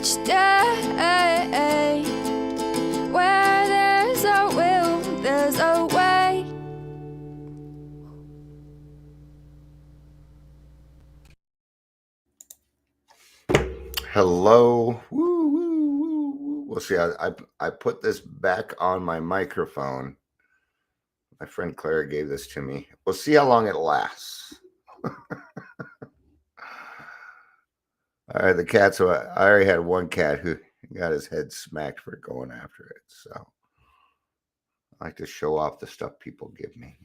each day. Where there's a will, there's a way. Hello. Woo, woo, woo, woo. Well, see, I put this back on my microphone. My friend Clara gave this to me. We'll see how long it lasts. All right, the cat. So I already had one cat who got his head smacked for going after it. So I like to show off the stuff people give me.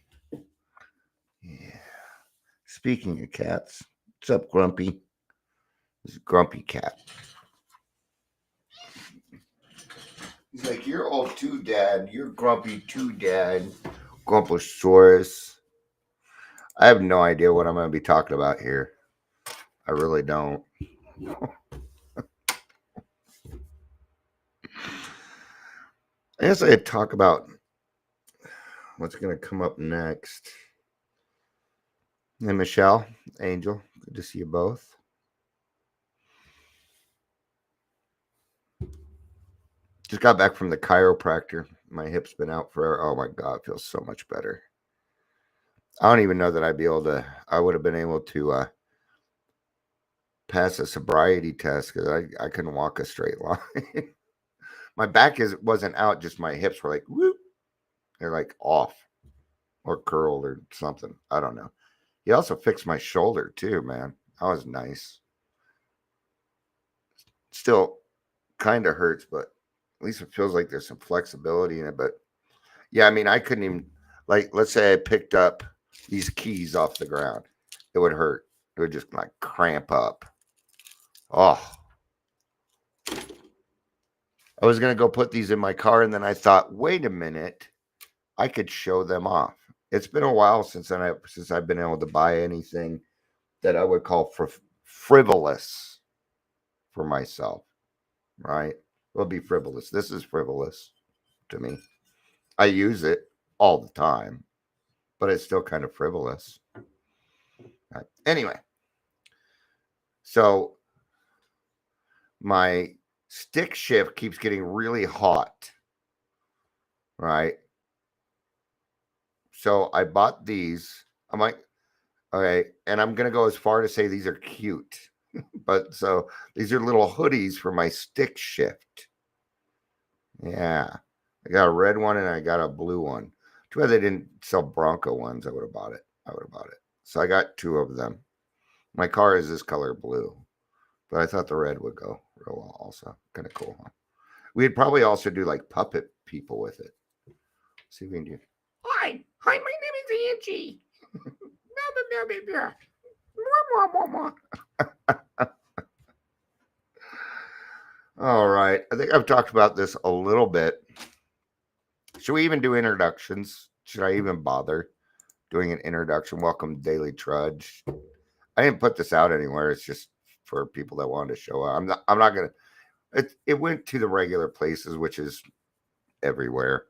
Yeah. Speaking of cats, what's up, Grumpy? This is Grumpy Cat. He's like, you're old too, Dad. You're grumpy too, Dad. Grumposaurus. I have no idea what I'm going to be talking about here. I really don't. I guess I could talk about what's going to come up next. Hey, Michelle, Angel, good to see you both. Just got back from the chiropractor. My hip's been out for, oh my God, it feels so much better. I don't even know that I would have been able to pass a sobriety test because I couldn't walk a straight line. My back wasn't out, just my hips were like, whoop. They're like off or curled or something. I don't know. He also fixed my shoulder too, man. That was nice. Still kind of hurts, but at least it feels like there's some flexibility in it. But yeah, I mean, I couldn't even, like, let's say I picked up these keys off the ground. It would hurt. It would just like cramp up. Oh, I was going to go put these in my car. And then I thought, wait a minute, I could show them off. It's been a while since I've been able to buy anything that I would call frivolous for myself, right? It'll be frivolous. This is frivolous to me. I use it all the time, but it's still kind of frivolous. Right. Anyway, so my stick shift keeps getting really hot, right? So I bought these. I'm like, okay, and I'm going to go as far to say these are cute. But so these are little hoodies for my stick shift. Yeah. I got a red one and I got a blue one. Too bad they didn't sell Bronco ones. I would have bought it. So I got two of them. My car is this color blue, but I thought the red would go real well also. Kind of cool, huh? We'd probably also do like puppet people with it. See if we can do. Hi, my name is Angie. All right. I think I've talked about this a little bit. Should we even do introductions? Should I even bother doing an introduction? Welcome, Daily Trudge. I didn't put this out anywhere. It's just for people that wanted to show up. I'm not gonna. It went to the regular places, which is everywhere.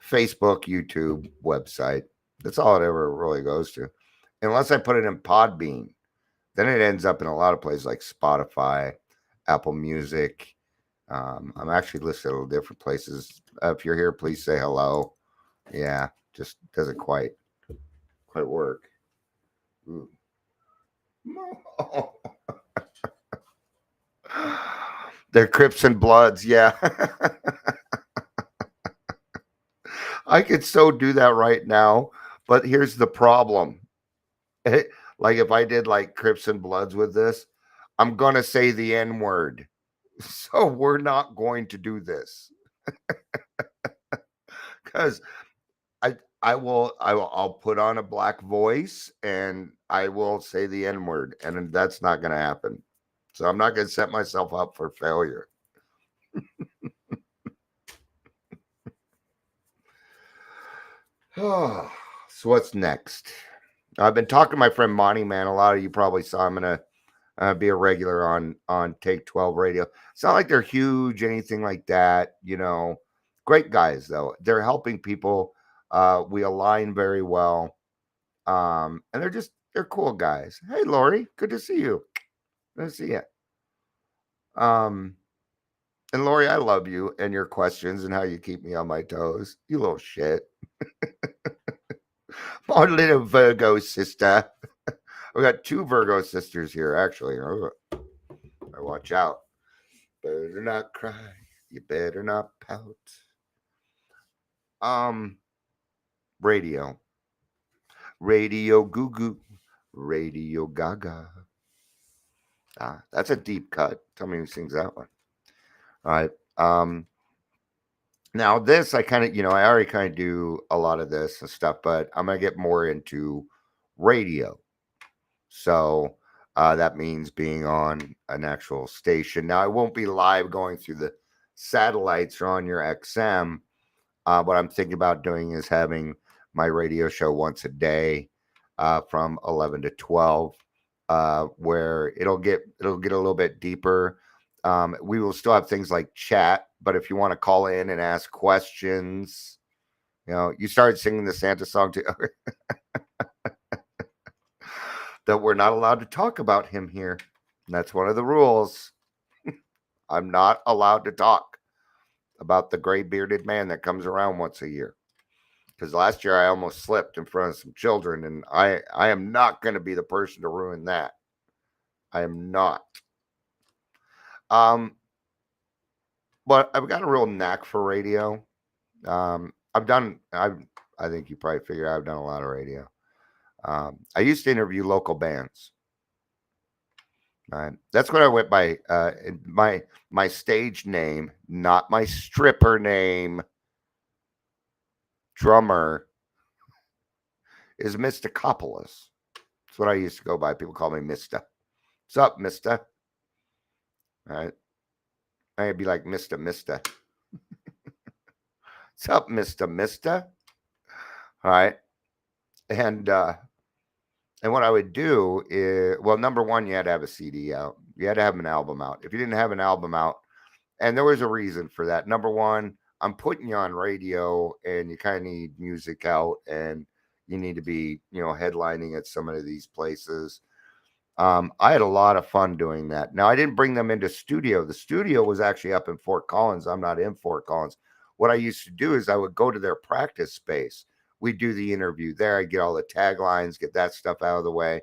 Facebook, YouTube, website. That's all it ever really goes to. Unless I put it in Podbean, then it ends up in a lot of places like Spotify, Apple Music. I'm actually listed at different places. If you're here, please say hello. Yeah, just doesn't quite work. Ooh. They're Crips and Bloods, yeah. I could so do that right now, but here's the problem. Like if I did like Crips and Bloods with this, I'm gonna say the N word. So we're not going to do this. Because I'll put on a black voice and I will say the N word, and that's not gonna happen. So I'm not gonna set myself up for failure. So what's next? I've been talking to my friend Monty, man. A lot of you probably saw him. I'm gonna be a regular on Take 12 Radio. It's not like they're huge, anything like that. You know, great guys though. They're helping people. We align very well, and they're cool guys. Hey, Lori, good to see you. Let's see it. Um, and Lori, I love you and your questions and how you keep me on my toes. You little shit. My little Virgo sister. We got two Virgo sisters here, actually. Watch out. Better not cry. You better not pout. Um, radio. Radio goo goo. Radio gaga. Ah, that's a deep cut. Tell me who sings that one. All right. Now this I kind of, I already kind of do a lot of this and stuff, but I'm gonna get more into radio. So that means being on an actual station. Now I won't be live going through the satellites or on your XM. What I'm thinking about doing is having my radio show once a day from 11 to 12, where it'll get a little bit deeper. We will still have things like chat, but if you want to call in and ask questions, you started singing the Santa song too. That we're not allowed to talk about him here. That's one of the rules. I'm not allowed to talk about the gray bearded man that comes around once a year. Because last year I almost slipped in front of some children, and I am not going to be the person to ruin that. I am not. Um, but I've got a real knack for radio. I think you probably figured I've done a lot of radio. I used to interview local bands. That's what I went by. My stage name, not my stripper name, drummer, is Mr. Coppolis. That's what I used to go by. People call me Mister. What's up, Mister? All right. I'd be like Mister. What's up, Mister? All right. And what I would do is, well, number one, you had to have a CD out. You had to have an album out. If you didn't have an album out, and there was a reason for that. Number one, I'm putting you on radio, and you kind of need music out, and you need to be, headlining at some of these places. I had a lot of fun doing that. Now, I didn't bring them into studio. The studio was actually up in Fort Collins. I'm not in Fort Collins. What I used to do is I would go to their practice space. We'd do the interview there. I'd get all the taglines, get that stuff out of the way.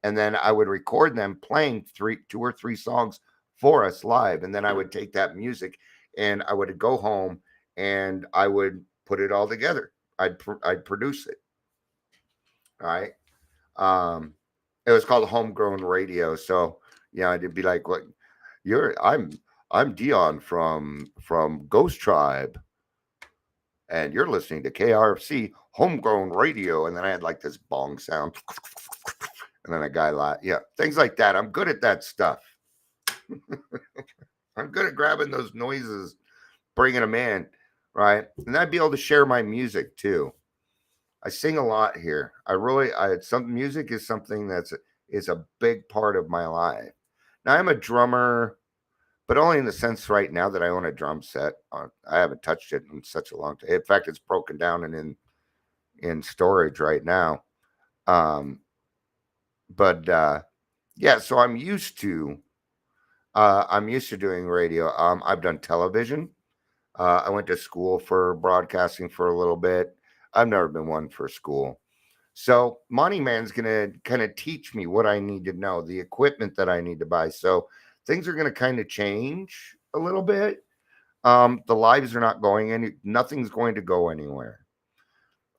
And then I would record them playing two or three songs for us live. And then I would take that music and I would go home and I would put it all together. I'd produce it. All right. It was called homegrown radio. So it'd be like, what I'm Dion from Ghost Tribe, and you're listening to KRFC homegrown radio. And then I had like this bong sound, and then a guy things like that. I'm good at that stuff. I'm good at grabbing those noises, bringing them in, right? And I'd be able to share my music too. I sing a lot here. Some music is something is a big part of my life. Now I'm a drummer, but only in the sense right now that I own a drum set. I haven't touched it in such a long time. In fact, it's broken down and in storage right now. But so I'm used to doing radio. I've done television. I went to school for broadcasting for a little bit. I've never been one for school. So Money Man's going to kind of teach me what I need to know, the equipment that I need to buy. So things are going to kind of change a little bit. The lives are not going nothing's going to go anywhere.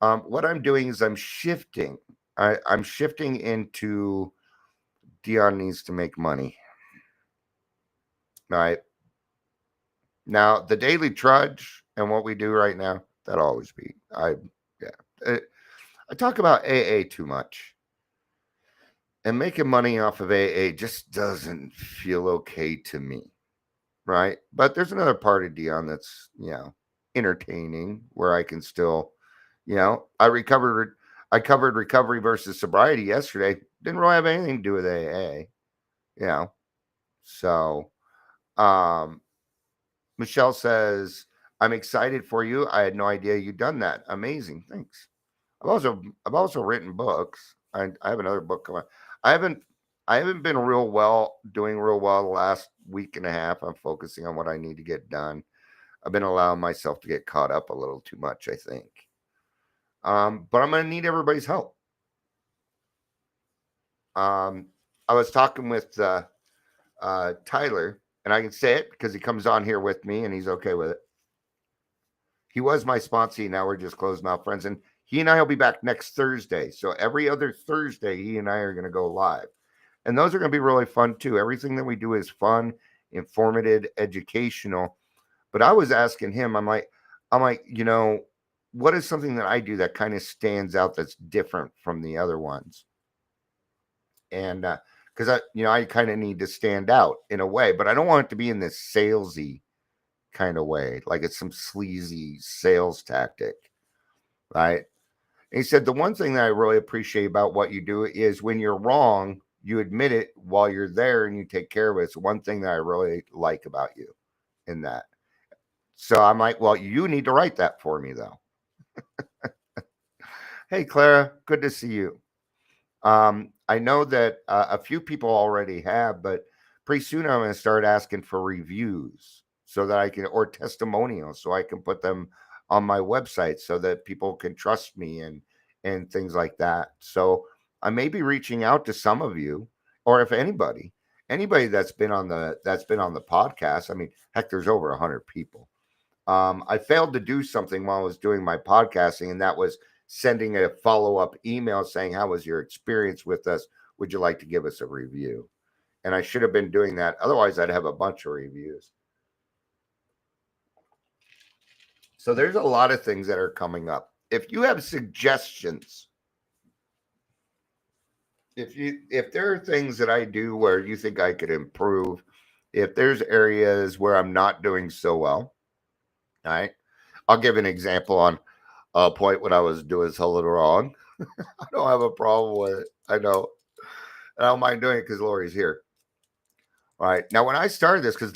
What I'm doing is I'm shifting. I'm shifting into Dion needs to make money. All right. Now, the daily trudge and what we do right now, that'll always be. I talk about AA too much. And making money off of AA just doesn't feel okay to me. Right. But there's another part of Dion that's, entertaining where I can still, I covered recovery versus sobriety yesterday. Didn't really have anything to do with AA. So Michelle says, I'm excited for you. I had no idea you'd done that. Amazing. Thanks. I've also written books. I have another book coming. I haven't I haven't been doing real well the last week and a half. I'm focusing on what I need to get done. I've been allowing myself to get caught up a little too much, I think. But I'm going to need everybody's help. I was talking with Tyler, and I can say it because he comes on here with me and he's okay with it. He was my sponsee. Now we're just closed mouth friends. And he and I will be back next Thursday. So every other Thursday, he and I are going to go live. And those are going to be really fun too. Everything that we do is fun, informative, educational. But I was asking him, I'm like, what is something that I do that kind of stands out that's different from the other ones? And because I kind of need to stand out in a way, but I don't want it to be in this salesy kind of way, like it's some sleazy sales tactic, right? And he said the one thing that I really appreciate about what you do is when you're wrong, you admit it while you're there and you take care of it. It's one thing that I really like about you in that. So I'm like, well, you need to write that for me though. Hey, Clara, good to see you. I know that a few people already have, but pretty soon I'm going to start asking for reviews so that I can, or testimonials, so I can put them on my website so that people can trust me and things like that. So I may be reaching out to some of you, or if anybody that's been on the podcast. I mean, heck, there's over 100 people. I failed to do something while I was doing my podcasting, and that was sending a follow-up email saying, how was your experience with us? Would you like to give us a review? And I should have been doing that. Otherwise, I'd have a bunch of reviews. So there's a lot of things that are coming up. If you have suggestions, if there are things that I do where you think I could improve, if there's areas where I'm not doing so well, all right, I'll give an example on a point when I was doing something wrong. I don't have a problem with it. I know. I don't mind doing it because Lori's here. All right. Now, when I started this, because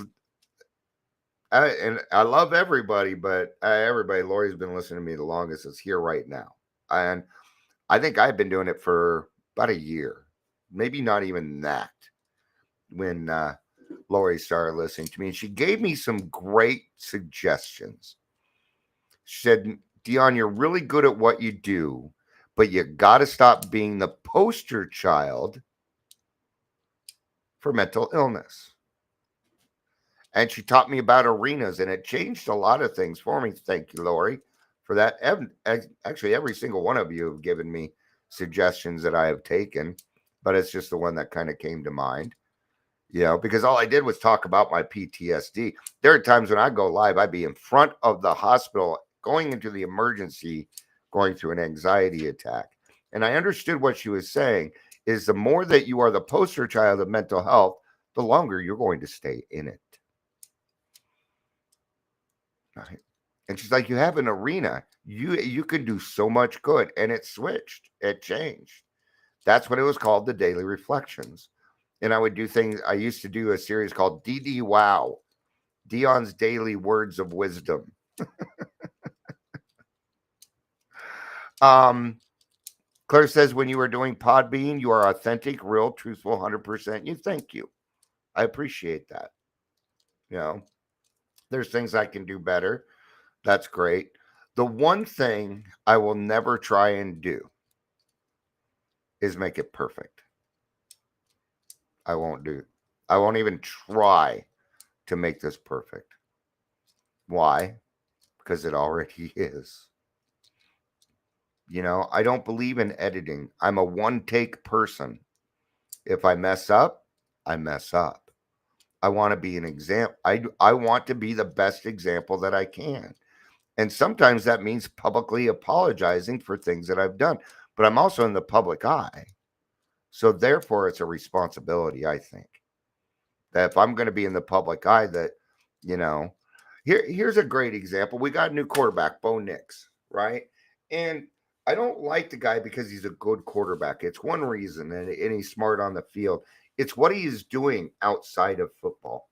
I love everybody, but everybody, Lori's been listening to me the longest, is here right now. And I think I've been doing it for about a year, maybe not even that, when Lori started listening to me. And she gave me some great suggestions. She said, Dion, you're really good at what you do, but you got to stop being the poster child for mental illness. And she taught me about arenas, and it changed a lot of things for me. Thank you, Lori, for that. Actually, every single one of you have given me suggestions that I have taken, but it's just the one that kind of came to mind. Because all I did was talk about my PTSD. There are times when I go live, I'd be in front of the hospital, going into the emergency, going through an anxiety attack. And I understood what she was saying is the more that you are the poster child of mental health, the longer you're going to stay in it. Right. And she's like, you have an arena. You can do so much good. And it switched. It changed. That's what it was called, the Daily Reflections. And I would do things. I used to do a series called DD Wow, Dion's Daily Words of Wisdom. Claire says, when you were doing Podbean, you are authentic, real, truthful, 100%. You thank you. I appreciate that. There's things I can do better. That's great. The one thing I will never try and do is make it perfect. I won't do. I won't even try to make this perfect. Why? Because it already is. I don't believe in editing. I'm a one-take person. If I mess up, I mess up. I want to be an example. I want to be the best example that I can. And sometimes that means publicly apologizing for things that I've done. But I'm also in the public eye. So therefore, it's a responsibility, I think. That if I'm going to be in the public eye, that, here's a great example. We got a new quarterback, Bo Nix, right? And I don't like the guy because he's a good quarterback. It's one reason, and he's smart on the field. It's what he is doing outside of football.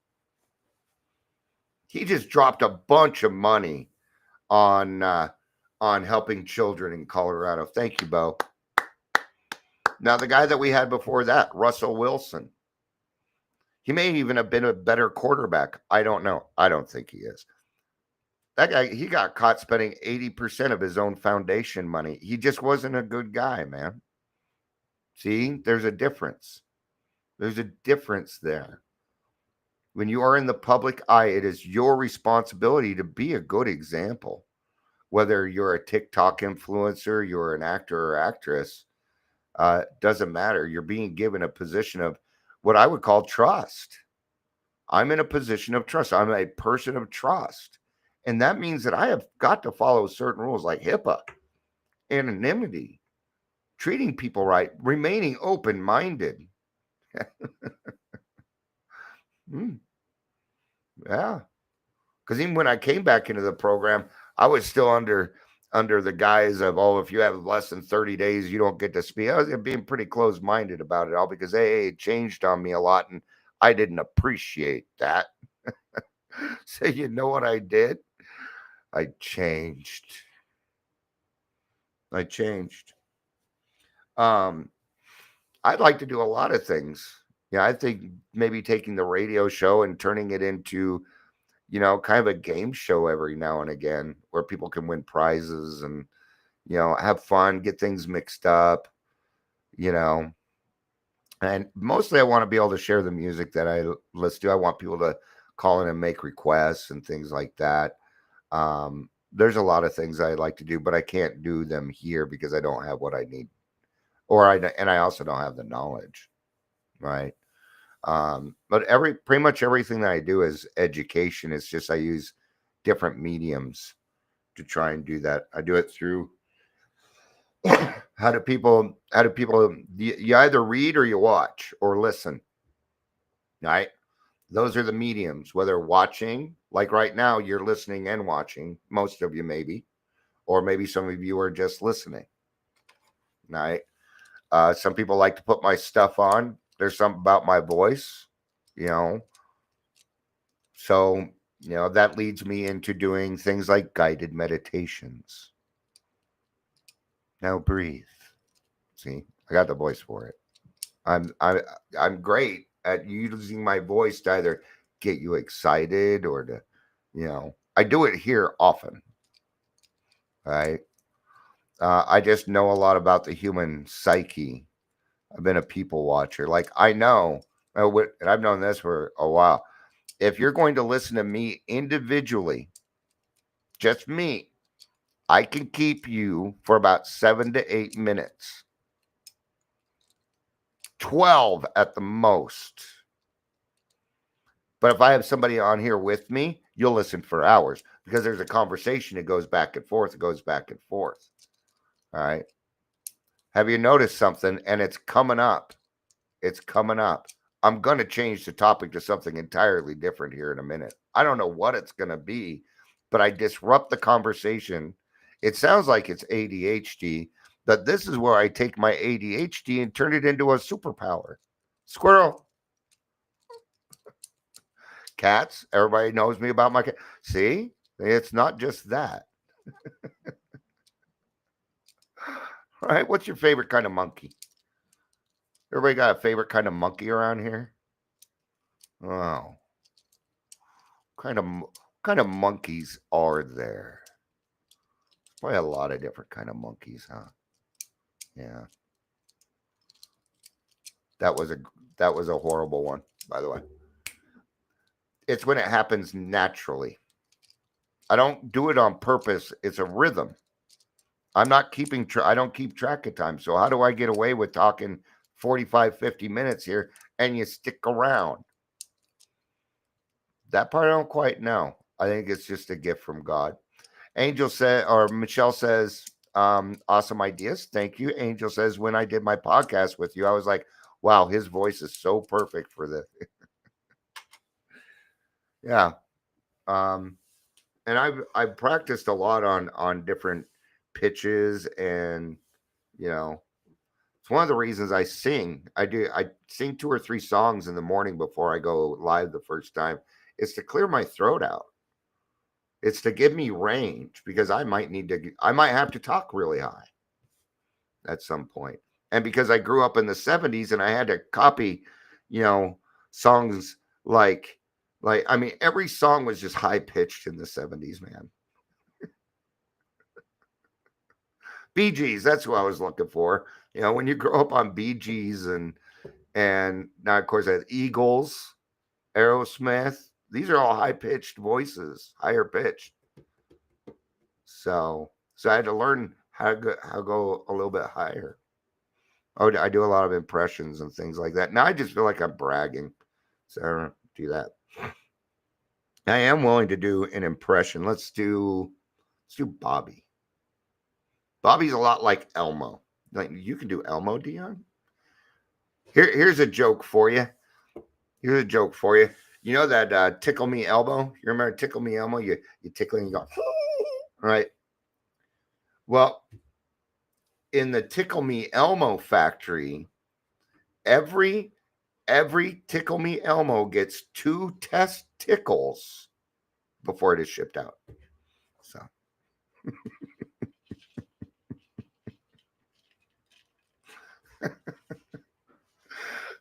He just dropped a bunch of money on helping children in Colorado. Thank you, Bo. Now, the guy that we had before that, Russell Wilson, he may even have been a better quarterback. I don't know. I don't think he is. That guy, he got caught spending 80% of his own foundation money. He just wasn't a good guy, man. See, there's a difference. There's a difference there. When you are in the public eye, it is your responsibility to be a good example. Whether you're a TikTok influencer, you're an actor or actress, doesn't matter. You're being given a position of what I would call trust. I'm in a position of trust. I'm a person of trust. And that means that I have got to follow certain rules like HIPAA, anonymity, treating people right, remaining open minded. Yeah. Because even when I came back into the program, I was still under the guise of, oh, if you have less than 30 days, you don't get to speak. I was being pretty closed minded about it all because it changed on me a lot and I didn't appreciate that. So you know what I did? I changed. I'd like to do a lot of things. Yeah, I think maybe taking the radio show and turning it into, kind of a game show every now and again where people can win prizes and, have fun, get things mixed up, you know. And mostly I want to be able to share the music that I listen to. I want people to call in and make requests and things like that. There's a lot of things I like to do, but I can't do them here because I don't have what I need, and I also don't have the knowledge, right? But pretty much everything that I do is education. It's just I use different mediums to try and do that. I do it through how do people you either read or you watch or listen, right? Those are the mediums, whether watching, like right now, you're listening and watching, most of you maybe, or maybe some of you are just listening, right? Some people like to put my stuff on. There's something about my voice, you know. So, that leads me into doing things like guided meditations. Now breathe. See, I got the voice for it. I'm great at using my voice to either get you excited or to, I do it here often, right? I just know a lot about the human psyche. I've been a people watcher. Like I know, and I've known this for a while. If you're going to listen to me individually, just me, I can keep you for about 7 to 8 minutes, 12 at the most. But if I have somebody on here with me, you'll listen for hours because there's a conversation that goes back and forth. It goes back and forth. All right. Have you noticed something? And it's coming up. It's coming up. I'm going to change the topic to something entirely different here in a minute. I don't know what it's going to be, but I disrupt the conversation. It sounds like it's ADHD, but this is where I take my ADHD and turn it into a superpower. Squirrel. Cats. Everybody knows me about my cat. See, it's not just that. All right. What's your favorite kind of monkey? Everybody got a favorite kind of monkey around here? Oh, kind of monkeys are there? Probably a lot of different kind of monkeys, huh? Yeah. That was a horrible one, by the way. It's when it happens naturally. I don't do it on purpose. It's a rhythm. I'm not keeping I don't keep track of time. So how do I get away with talking 45, 50 minutes here and you stick around? That part I don't quite know. I think it's just a gift from God. Angel said, or Michelle says, awesome ideas. Thank you. Angel says, when I did my podcast with you, I was like, wow, his voice is so perfect for this. Yeah. And I've practiced a lot on different pitches, and it's one of the reasons I sing. I sing 2 or 3 songs in the morning before I go live the first time. It's to clear my throat out. It's to give me range because I might have to talk really high at some point. And because I grew up in the 70s and I had to copy, you know, songs like I mean, every song was just high pitched in the 70s, man. Bee Gees, that's who I was looking for. You know, when you grow up on Bee Gees and now of course I had Eagles, Aerosmith, these are all high pitched voices, higher pitched. So I had to learn how to go a little bit higher. Oh, I do a lot of impressions and things like that. Now I just feel like I'm bragging, so I don't do that. I am willing to do an impression. Let's do Bobby. Bobby's a lot like Elmo. Like you can do Elmo, Dion. Here's a joke for you. Here's a joke for you. You know that tickle me elbow? You remember tickle me Elmo? You tickle and you go, right? Well, in the Tickle Me Elmo factory, every Tickle Me Elmo gets 2 test tickles before it is shipped out. So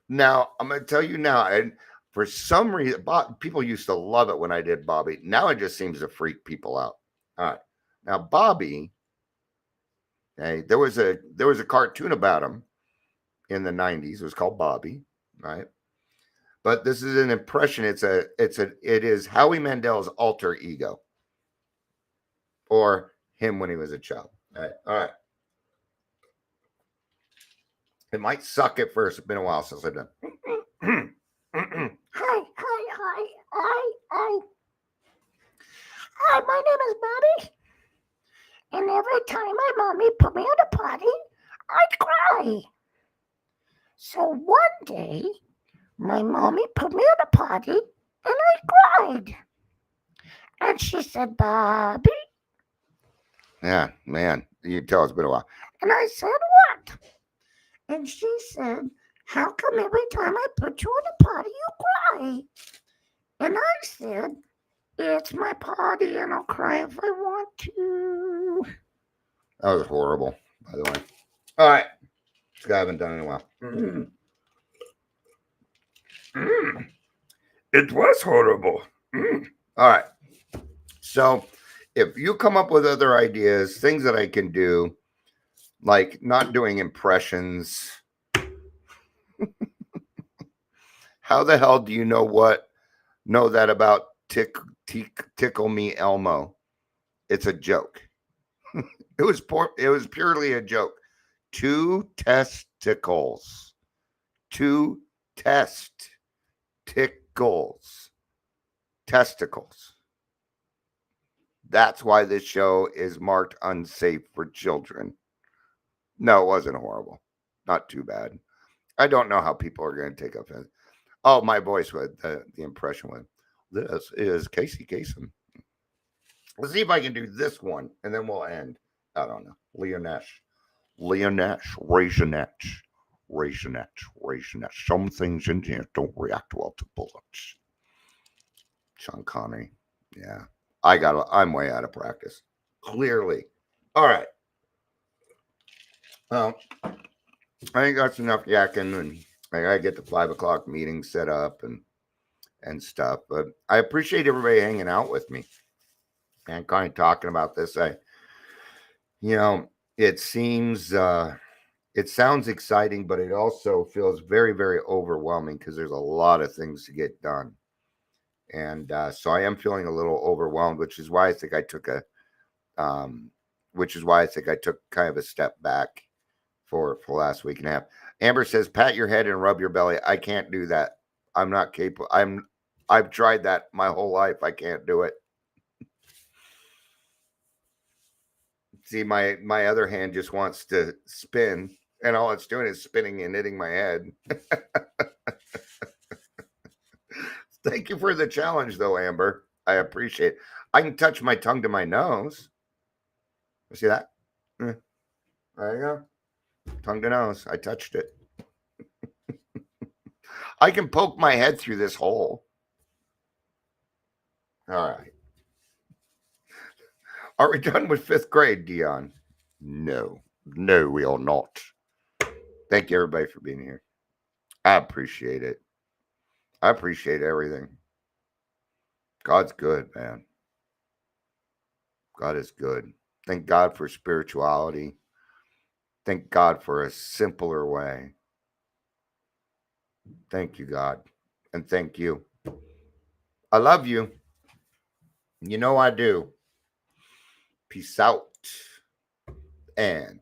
now I'm going to tell you now, and for some reason, people used to love it when I did Bobby. Now it just seems to freak people out. All right, now Bobby, hey, there was a cartoon about him in the 90s. It was called Bobby, right? But this is an impression. It is Howie Mandel's alter ego, or him when he was a child. All right. It might suck at first. It's been a while since I've done. Hi, Hi, my name is Bobby. And every time my mommy put me on a potty, I'd cry. So one day, my mommy put me on a potty and I cried. And she said, Bobby. Yeah, man. You can tell it's been a while. And I said, what? And she said, how come every time I put you on a potty, you cry? And I said, it's my potty and I'll cry if I want to. That was horrible, by the way. All right. This guy I haven't done in a while. It was horrible. All right. So if you come up with other ideas, things that I can do, like not doing impressions, how the hell do you know that about Tickle Me Elmo? It's a joke. It was purely a joke. 2 testicles. 2 testicles. That's why this show is marked unsafe for children. No, it wasn't horrible. Not too bad. I don't know how people are going to take offense. Oh, my voice would. The impression would. This is Casey Kasem. Let's see if I can do this one, and then we'll end. I don't know. Leonesh, Raisinette. Some things in here don't react well to bullets. Sean Connery. Yeah. I'm way out of practice. Clearly. All right. Well, I think that's enough yakking, and I gotta get the 5 o'clock meeting set up and stuff. But I appreciate everybody hanging out with me and kind of talking about this. It sounds exciting, but it also feels very, very overwhelming because there's a lot of things to get done. And so I am feeling a little overwhelmed, which is why I think I took kind of a step back for last week and a half. Amber says, pat your head and rub your belly. I can't do that. I'm not capable. I've tried that my whole life. I can't do it. See, my other hand just wants to spin, and all it's doing is spinning and hitting my head. Thank you for the challenge, though, Amber. I appreciate it. I can touch my tongue to my nose. You see that? There you go. Tongue to nose. I touched it. I can poke my head through this hole. All right. Are we done with 5th grade, Dion? No, we are not. Thank you, everybody, for being here. I appreciate it. I appreciate everything. God's good, man. God is good. Thank God for spirituality. Thank God for a simpler way. Thank you, God. And thank you. I love you. You know I do. Peace out. And